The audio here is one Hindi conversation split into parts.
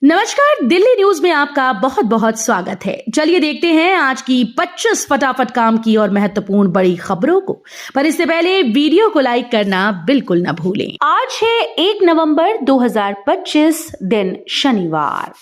नमस्कार, दिल्ली न्यूज में आपका बहुत बहुत स्वागत है। चलिए देखते हैं आज की 25 फटाफट काम की और महत्वपूर्ण बड़ी खबरों को। पर इससे पहले वीडियो को लाइक करना बिल्कुल न भूलें। आज है 1 नवंबर 2025, दिन शनिवार।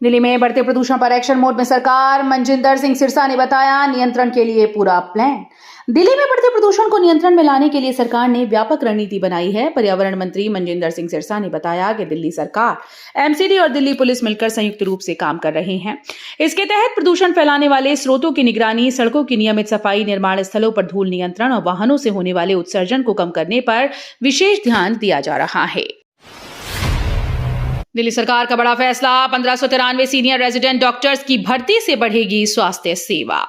दिल्ली में बढ़ते प्रदूषण पर एक्शन मोड में सरकार। मनजिंदर सिंह सिरसा ने बताया, नियंत्रण के लिए पूरा प्लान। दिल्ली में बढ़ते प्रदूषण को नियंत्रण में लाने के लिए सरकार ने व्यापक रणनीति बनाई है। पर्यावरण मंत्री मनजिंदर सिंह सिरसा ने बताया कि दिल्ली सरकार, एमसीडी और दिल्ली पुलिस मिलकर संयुक्त रूप से काम कर रहे हैं। इसके तहत प्रदूषण फैलाने वाले स्रोतों की निगरानी, सड़कों की नियमित सफाई, निर्माण स्थलों पर धूल नियंत्रण और वाहनों से होने वाले उत्सर्जन को कम करने पर विशेष ध्यान दिया जा रहा है। दिल्ली सरकार का बड़ा फैसला, 1593 सीनियर रेजिडेंट डॉक्टर्स की भर्ती से बढ़ेगी स्वास्थ्य सेवा।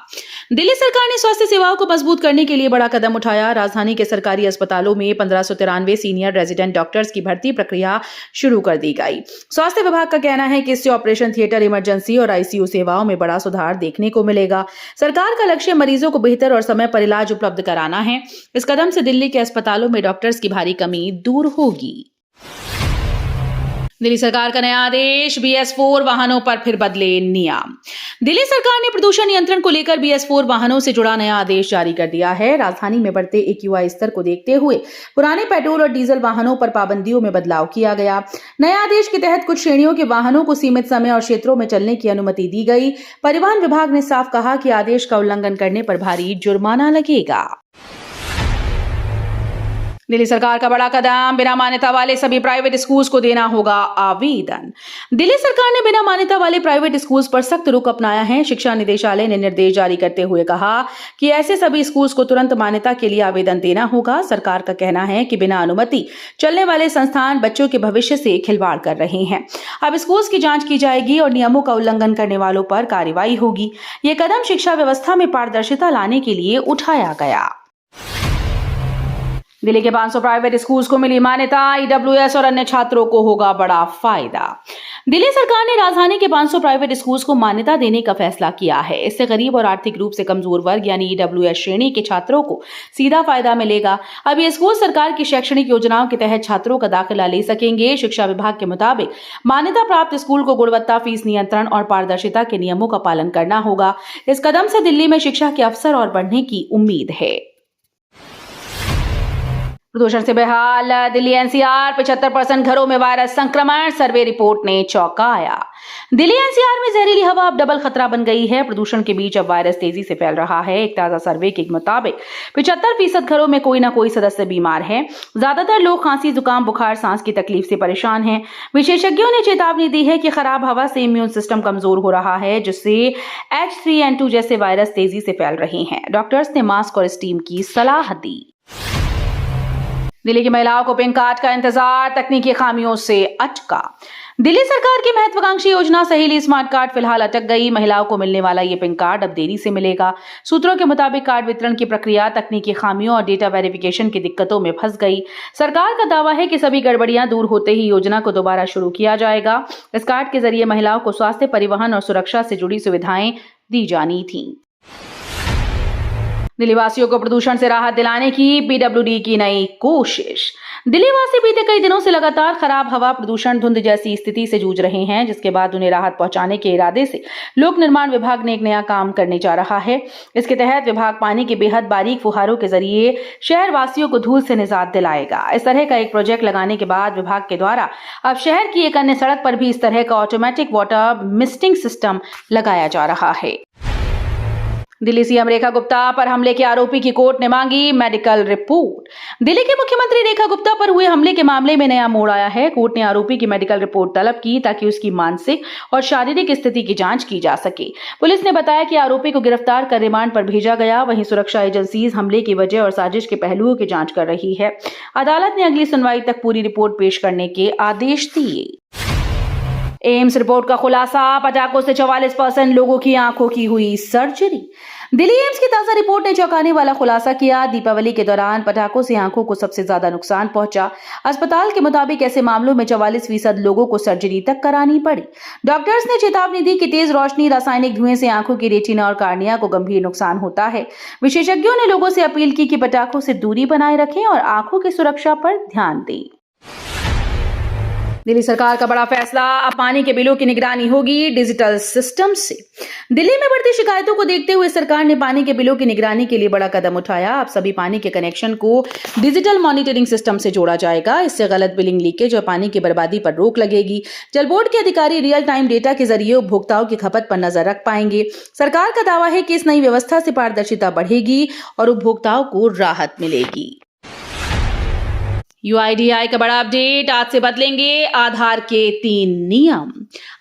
दिल्ली सरकार ने स्वास्थ्य सेवाओं को मजबूत करने के लिए बड़ा कदम उठाया। राजधानी के सरकारी अस्पतालों में 1593 सीनियर रेजिडेंट डॉक्टर्स की भर्ती प्रक्रिया शुरू कर दी गई। स्वास्थ्य विभाग का कहना है कि इससे ऑपरेशन थिएटर, इमरजेंसी और आईसीयू सेवाओं में बड़ा सुधार देखने को मिलेगा। सरकार का लक्ष्य मरीजों को बेहतर और समय पर इलाज उपलब्ध कराना है। इस कदम से दिल्ली के अस्पतालों में डॉक्टर्स की भारी कमी दूर होगी। दिल्ली सरकार का नया आदेश, BS4 वाहनों पर फिर बदले नियम। दिल्ली सरकार ने प्रदूषण नियंत्रण को लेकर BS4 वाहनों से जुड़ा नया आदेश जारी कर दिया है। राजधानी में बढ़ते AQI स्तर को देखते हुए पुराने पेट्रोल और डीजल वाहनों पर पाबंदियों में बदलाव किया गया। नए आदेश के तहत कुछ श्रेणियों के वाहनों को सीमित समय और क्षेत्रों में चलने की अनुमति दी गई। परिवहन विभाग ने साफ कहा कि आदेश का उल्लंघन करने पर भारी जुर्माना लगेगा। दिल्ली सरकार का बड़ा कदम, बिना मान्यता वाले सभी प्राइवेट स्कूल्स को देना होगा आवेदन। दिल्ली सरकार ने बिना मान्यता वाले प्राइवेट स्कूल्स पर सख्त रुख अपनाया है। शिक्षा निदेशालय ने निर्देश जारी करते हुए कहा कि ऐसे सभी स्कूल्स को तुरंत मान्यता के लिए आवेदन देना होगा। सरकार का कहना है कि बिना अनुमति चलने वाले संस्थान बच्चों के भविष्य से खिलवाड़ कर रहे हैं। अब स्कूल्स की जांच की जाएगी और नियमों का उल्लंघन करने वालों पर कार्रवाई होगी। ये कदम शिक्षा व्यवस्था में पारदर्शिता लाने के लिए उठाया गया। दिल्ली के 500 प्राइवेट स्कूल्स को मिली मान्यता, EWS और अन्य छात्रों को होगा बड़ा फायदा। दिल्ली सरकार ने राजधानी के 500 प्राइवेट स्कूल्स को मान्यता देने का फैसला किया है। इससे गरीब और आर्थिक रूप से कमजोर वर्ग यानी EWS श्रेणी के छात्रों को सीधा फायदा मिलेगा। अब ये स्कूल सरकार की शैक्षणिक योजनाओं के तहत छात्रों का दाखिला ले सकेंगे। शिक्षा विभाग के मुताबिक मान्यता प्राप्त स्कूल को गुणवत्ता, फीस नियंत्रण और पारदर्शिता के नियमों का पालन करना होगा। इस कदम से दिल्ली में शिक्षा के अवसर और बढ़ने की उम्मीद है। प्रदूषण से बेहाल दिल्ली NCR, 75% घरों में वायरस संक्रमण, सर्वे रिपोर्ट ने चौंकाया। दिल्ली NCR में जहरीली हवा अब डबल खतरा बन गई है। प्रदूषण के बीच अब वायरस तेजी से फैल रहा है। एक ताजा सर्वे के मुताबिक 75% घरों में कोई ना कोई सदस्य बीमार है। ज्यादातर लोग खांसी, जुकाम, बुखार, सांस की तकलीफ से परेशान हैं। विशेषज्ञों ने चेतावनी दी है कि खराब हवा से इम्यून सिस्टम कमजोर हो रहा है, जिससे H3N2 जैसे वायरस तेजी से फैल रहे हैं। डॉक्टर्स ने मास्क और स्टीम की सलाह दी। दिल्ली की महिलाओं को पिंक कार्ड का इंतजार, तकनीकी खामियों से अटका। दिल्ली सरकार की महत्वाकांक्षी योजना सहेली स्मार्ट कार्ड फिलहाल अटक गई। महिलाओं को मिलने वाला ये पिंक कार्ड अब देरी से मिलेगा। सूत्रों के मुताबिक कार्ड वितरण की प्रक्रिया तकनीकी खामियों और डेटा वेरिफिकेशन की दिक्कतों में फंस गई। सरकार का दावा है कि सभी गड़बड़ियां दूर होते ही योजना को दोबारा शुरू किया जाएगा। इस कार्ड के जरिए महिलाओं को स्वास्थ्य, परिवहन और सुरक्षा से जुड़ी सुविधाएं दी जानी थी। दिल्ली वासियों को प्रदूषण से राहत दिलाने की PWD की नई कोशिश। दिल्ली वासी बीते कई दिनों से लगातार खराब हवा, प्रदूषण, धुंध जैसी स्थिति से जूझ रहे हैं, जिसके बाद उन्हें राहत पहुंचाने के इरादे से लोक निर्माण विभाग ने एक नया काम करने जा रहा है। इसके तहत विभाग पानी के बेहद बारीक फुहारों के जरिए शहर वासियों को धूल से निजात दिलाएगा। इस तरह का एक प्रोजेक्ट लगाने के बाद विभाग के द्वारा अब शहर की एक अन्य सड़क पर भी इस तरह का ऑटोमेटिक वाटर मिस्टिंग सिस्टम लगाया जा रहा है। दिल्ली CM रेखा गुप्ता पर हमले के आरोपी की कोर्ट ने मांगी मेडिकल रिपोर्ट। दिल्ली के मुख्यमंत्री रेखा गुप्ता पर हुए हमले के मामले में नया मोड़ आया है। कोर्ट ने आरोपी की मेडिकल रिपोर्ट तलब की ताकि उसकी मानसिक और शारीरिक स्थिति की जांच की जा सके। पुलिस ने बताया कि आरोपी को गिरफ्तार कर रिमांड पर भेजा गया। वहीं सुरक्षा एजेंसीज हमले की वजह और साजिश के पहलुओं की जांच कर रही है। अदालत ने अगली सुनवाई तक पूरी रिपोर्ट पेश करने के आदेश दिए। एम्स रिपोर्ट का खुलासा, पटाखों से 44% लोगों की आंखों की हुई सर्जरी। दिल्ली एम्स की ताजा रिपोर्ट ने चौंकाने वाला खुलासा किया। दीपावली के दौरान पटाखों से आंखों को सबसे ज्यादा नुकसान पहुंचा। अस्पताल के मुताबिक ऐसे मामलों में 44% लोगों को सर्जरी तक करानी पड़ी। डॉक्टर्स ने चेतावनी दी कि तेज रोशनी, रासायनिक धुएं से आंखों की रेटिना और कार्निया को गंभीर नुकसान होता है। विशेषज्ञों ने लोगों से अपील की कि पटाखों से दूरी बनाए रखें और आंखों की सुरक्षा पर ध्यान दें। दिल्ली सरकार का बड़ा फैसला, अब पानी के बिलों की निगरानी होगी डिजिटल सिस्टम से। दिल्ली में बढ़ती शिकायतों को देखते हुए सरकार ने पानी के बिलों की निगरानी के लिए बड़ा कदम उठाया। अब सभी पानी के कनेक्शन को डिजिटल मॉनिटरिंग सिस्टम से जोड़ा जाएगा। इससे गलत बिलिंग, लीकेज और पानी की बर्बादी पर रोक लगेगी। जल बोर्ड के अधिकारी रियल टाइम डेटा के जरिए उपभोक्ताओं की खपत पर नजर रख पाएंगे। सरकार का दावा है कि इस नई व्यवस्था से पारदर्शिता बढ़ेगी और उपभोक्ताओं को राहत मिलेगी। UIDAI का बड़ा अपडेट, आज से बदलेंगे आधार के 3 नियम।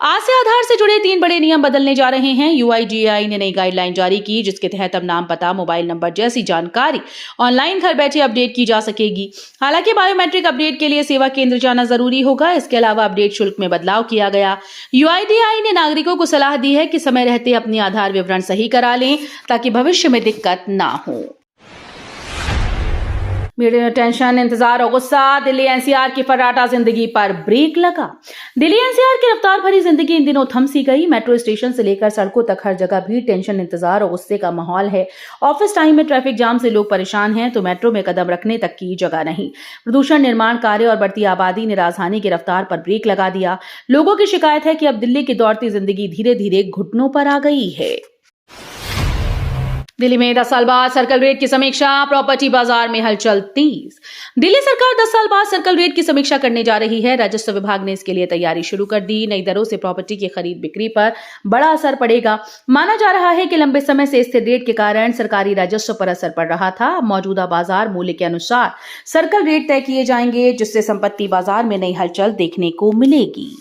आज से आधार से जुड़े 3 बड़े नियम बदलने जा रहे हैं। UIDAI ने नई गाइडलाइन जारी की, जिसके तहत अब नाम, पता, मोबाइल नंबर जैसी जानकारी ऑनलाइन घर बैठे अपडेट की जा सकेगी। हालांकि बायोमेट्रिक अपडेट के लिए सेवा केंद्र जाना जरूरी होगा। इसके अलावा अपडेट शुल्क में बदलाव किया गया। UIDAI ने नागरिकों को सलाह दी है कि समय रहते अपनी आधार विवरण सही करा लें, ताकि भविष्य में दिक्कत ना हो। मीडिया टेंशन, इंतजार और गुस्सा, दिल्ली NCR की फर्राटा जिंदगी पर ब्रेक लगा। दिल्ली NCR की रफ्तार भरी जिंदगी इन दिनों थम सी गई। मेट्रो स्टेशन से लेकर सड़कों तक हर जगह भी टेंशन, इंतजार और गुस्से का माहौल है। ऑफिस टाइम में ट्रैफिक जाम से लोग परेशान हैं, तो मेट्रो में कदम रखने तक की जगह नहीं। प्रदूषण, निर्माण कार्य और बढ़ती आबादी ने राजधानी की रफ्तार पर ब्रेक लगा दिया। लोगों की शिकायत है कि अब दिल्ली की दौड़ती जिंदगी धीरे धीरे घुटनों पर आ गई है। दिल्ली में 10 साल बाद सर्कल रेट की समीक्षा, प्रॉपर्टी बाजार में हलचल तेज। दिल्ली सरकार 10 साल बाद सर्कल रेट की समीक्षा करने जा रही है। राजस्व विभाग ने इसके लिए तैयारी शुरू कर दी। नई दरों से प्रॉपर्टी की खरीद बिक्री पर बड़ा असर पड़ेगा। माना जा रहा है कि लंबे समय से स्थिर रेट के कारण सरकारी राजस्व पर असर पड़ रहा था। मौजूदा बाजार मूल्य के अनुसार सर्कल रेट तय किए जाएंगे, जिससे संपत्ति बाजार में नई हलचल देखने को मिलेगी।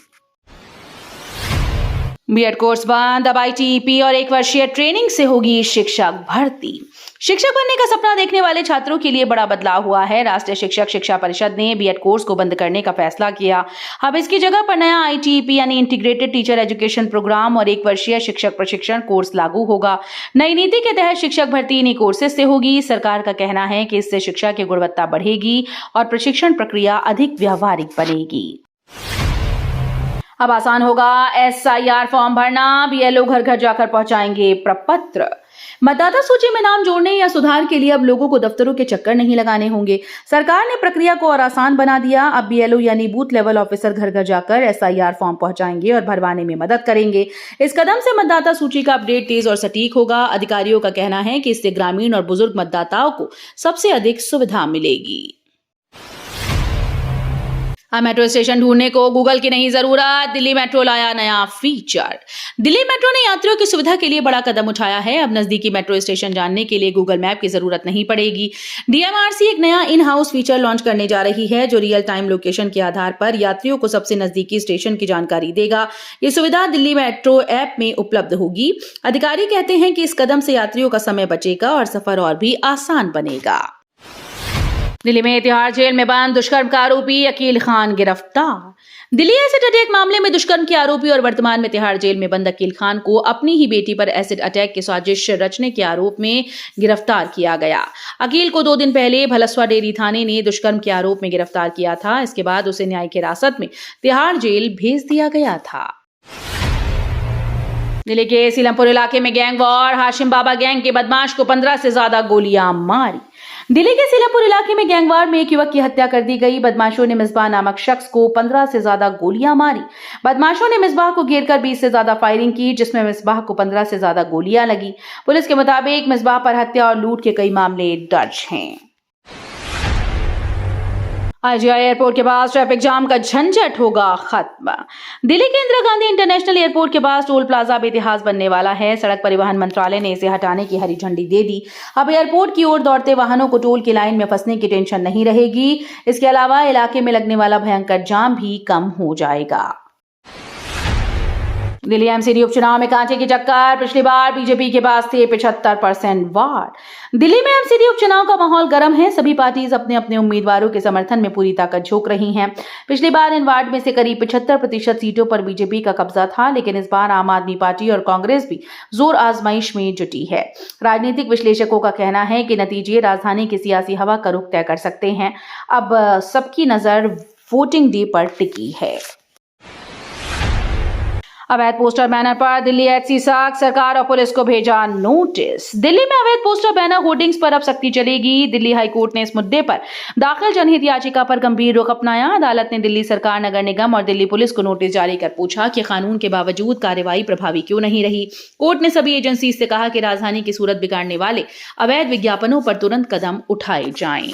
बीएड कोर्स बंद, अब ITEP और 1 वर्षीय ट्रेनिंग से होगी शिक्षक भर्ती। शिक्षक बनने का सपना देखने वाले छात्रों के लिए बड़ा बदलाव हुआ है। राष्ट्रीय शिक्षक शिक्षा परिषद ने बीएड कोर्स को बंद करने का फैसला किया। अब इसकी जगह पर नया ITEP यानी इंटीग्रेटेड टीचर एजुकेशन प्रोग्राम और 1 वर्षीय शिक्षक प्रशिक्षण कोर्स लागू होगा। नई नीति के तहत शिक्षक भर्ती इन्हीं कोर्सेज से होगी। सरकार का कहना है कि इससे शिक्षा की गुणवत्ता बढ़ेगी और प्रशिक्षण प्रक्रिया अधिक व्यावहारिक बनेगी। अब आसान होगा SIR फॉर्म भरना। BLO घर घर जाकर पहुंचाएंगे प्रपत्र। मतदाता सूची में नाम जोड़ने या सुधार के लिए अब लोगों को दफ्तरों के चक्कर नहीं लगाने होंगे। सरकार ने प्रक्रिया को और आसान बना दिया। अब BLO यानी बूथ लेवल ऑफिसर घर घर जाकर SIR फॉर्म पहुंचाएंगे और भरवाने में मदद करेंगे। इस कदम से मतदाता सूची का अपडेट तेज और सटीक होगा। अधिकारियों का कहना है कि इससे ग्रामीण और बुजुर्ग मतदाताओं को सबसे अधिक सुविधा मिलेगी। अब मेट्रो स्टेशन ढूंढने को गूगल की नहीं जरूरत। दिल्ली मेट्रो लाया नया फीचर। दिल्ली मेट्रो ने यात्रियों की सुविधा के लिए बड़ा कदम उठाया है। अब नजदीकी मेट्रो स्टेशन जानने के लिए गूगल मैप की जरूरत नहीं पड़ेगी। DMRC एक नया इन हाउस फीचर लॉन्च करने जा रही है, जो रियल टाइम लोकेशन के आधार पर यात्रियों को सबसे नजदीकी स्टेशन की जानकारी देगा। ये सुविधा दिल्ली मेट्रो ऐप में उपलब्ध होगी। अधिकारी कहते हैं कि इस कदम से यात्रियों का समय बचेगा और सफर और भी आसान बनेगा। दिल्ली में तिहाड़ जेल में बंद दुष्कर्म का आरोपी अकील खान गिरफ्तार। दिल्ली एसिड अटैक मामले में दुष्कर्म के आरोपी और वर्तमान में तिहाड़ जेल में बंद अकील खान को अपनी ही बेटी पर एसिड अटैक की साजिश रचने के आरोप में गिरफ्तार किया गया। अकील को 2 दिन पहले भलसवा डेरी थाने ने दुष्कर्म के आरोप में गिरफ्तार किया था। इसके बाद उसे न्यायिक हिरासत में तिहाड़ जेल भेज दिया गया था। दिल्ली के सीलमपुर इलाके में गैंग वॉर। हाशिम बाबा गैंग के बदमाश को 15 से ज्यादा गोलियां मारी। दिल्ली के सीलमपुर इलाके में गैंगवार में एक युवक की हत्या कर दी गई। बदमाशों ने मिसबाह नामक शख्स को 15 से ज्यादा गोलियां मारी। बदमाशों ने मिसबाह को घेरकर 20 से ज्यादा फायरिंग की, जिसमें मिसबाह को 15 से ज्यादा गोलियां लगी। पुलिस के मुताबिक मिसबाह पर हत्या और लूट के कई मामले दर्ज हैं। IGI एयरपोर्ट के पास ट्रैफिक जाम का झंझट होगा खत्म। दिल्ली के इंदिरा गांधी इंटरनेशनल एयरपोर्ट के पास टोल प्लाजा बेइतिहास बनने वाला है। सड़क परिवहन मंत्रालय ने इसे हटाने की हरी झंडी दे दी। अब एयरपोर्ट की ओर दौड़ते वाहनों को टोल की लाइन में फंसने की टेंशन नहीं रहेगी। इसके अलावा इलाके में लगने वाला भयंकर जाम भी कम हो जाएगा। दिल्ली MCD उपचुनाव में कांटे की टक्कर। पिछली बार बीजेपी के पास थे 75% वार्ड। दिल्ली में MCD उपचुनाव का माहौल गर्म है। सभी पार्टीज अपने अपने उम्मीदवारों के समर्थन में पूरी ताकत झोंक रही हैं। पिछली बार इन वार्ड में से करीब 75% सीटों पर बीजेपी का कब्जा था, लेकिन इस बार आम आदमी पार्टी और कांग्रेस भी जोर आजमाइश में जुटी है। राजनीतिक विश्लेषकों का कहना है कि नतीजे राजधानी की सियासी हवा का रुख तय कर सकते हैं। अब सबकी नजर वोटिंग डे पर टिकी है। अवैध पोस्टर बैनर पर दिल्ली एचसी सख्त, सरकार और पुलिस को भेजा नोटिस। दिल्ली में अवैध पोस्टर बैनर होर्डिंग्स पर अब सख्ती चलेगी। दिल्ली हाईकोर्ट ने इस मुद्दे पर दाखिल जनहित याचिका पर गंभीर रुख अपनाया। अदालत ने दिल्ली सरकार, नगर निगम और दिल्ली पुलिस को नोटिस जारी कर पूछा कि कानून के बावजूद कार्रवाई प्रभावी क्यों नहीं रही। कोर्ट ने सभी एजेंसी से कहा कि राजधानी की सूरत बिगाड़ने वाले अवैध विज्ञापनों पर तुरंत कदम उठाए जाएं।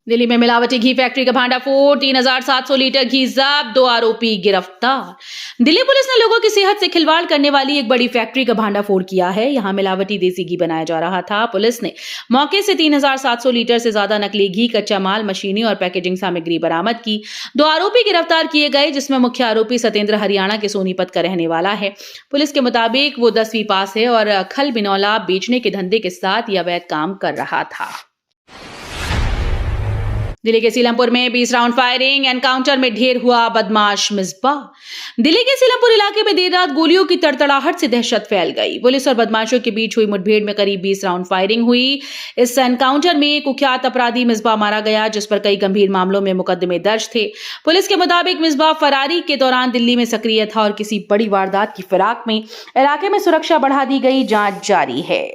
दिल्ली में मिलावटी घी फैक्ट्री का भांडाफोड़, 3,700 लीटर घी जब्त, 2 आरोपी गिरफ्तार। दिल्ली पुलिस ने लोगों की सेहत से खिलवाड़ करने वाली एक बड़ी फैक्ट्री का भांडाफोड़ किया है। यहां मिलावटी देसी घी बनाया जा रहा था। पुलिस ने मौके से 3,700 लीटर से ज्यादा नकली घी, कच्चा माल, मशीनी और पैकेजिंग सामग्री बरामद की। 2 आरोपी गिरफ्तार किए गए, जिसमें मुख्य आरोपी सतेंद्र हरियाणा के सोनीपत का रहने वाला है। पुलिस के मुताबिक वो 10वीं पास है और खल बिनौला बेचने के धंधे के साथ यह अवैध काम कर रहा था। दिल्ली के सीलमपुर में 20 राउंड फायरिंग, एनकाउंटर में ढेर हुआ बदमाश मिसबाह। दिल्ली के सीलमपुर इलाके में देर रात गोलियों की तड़तड़ाहट से दहशत फैल गई। पुलिस और बदमाशों के बीच हुई मुठभेड़ में करीब 20 राउंड फायरिंग हुई। इस एनकाउंटर में कुख्यात अपराधी मिसबाह मारा गया, जिस पर कई गंभीर मामलों में मुकदमे दर्ज थे। पुलिस के मुताबिक मिसबाह फरारी के दौरान दिल्ली में सक्रिय था और किसी बड़ी वारदात की फिराक में इलाके में सुरक्षा बढ़ा दी गई। जांच जारी है।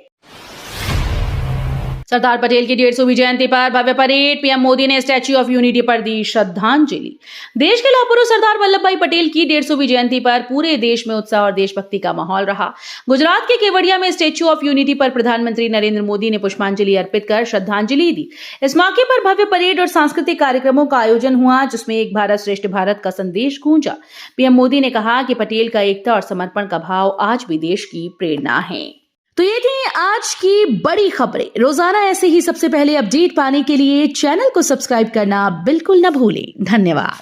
सरदार पटेल की 150वीं जयंती पर भव्य परेड, पीएम मोदी ने स्टैच्यू ऑफ यूनिटी पर दी श्रद्धांजलि। देश के लौह पुरुष सरदार वल्लभ भाई पटेल की 150वीं जयंती पर पूरे देश में उत्साह और देशभक्ति का माहौल रहा। गुजरात के केवड़िया में स्टैच्यू ऑफ यूनिटी पर प्रधानमंत्री नरेंद्र मोदी ने पुष्पांजलि अर्पित कर श्रद्धांजलि दी। इस मौके पर भव्य परेड और सांस्कृतिक कार्यक्रमों का आयोजन हुआ, जिसमें एक भारत श्रेष्ठ भारत का संदेश गूंजा। पीएम मोदी ने कहा कि पटेल का एकता और समर्पण का भाव आज भी देश की प्रेरणा है। तो ये थी आज की बड़ी खबरें। रोजाना ऐसे ही सबसे पहले अपडेट पाने के लिए चैनल को सब्सक्राइब करना बिल्कुल न भूलें। धन्यवाद।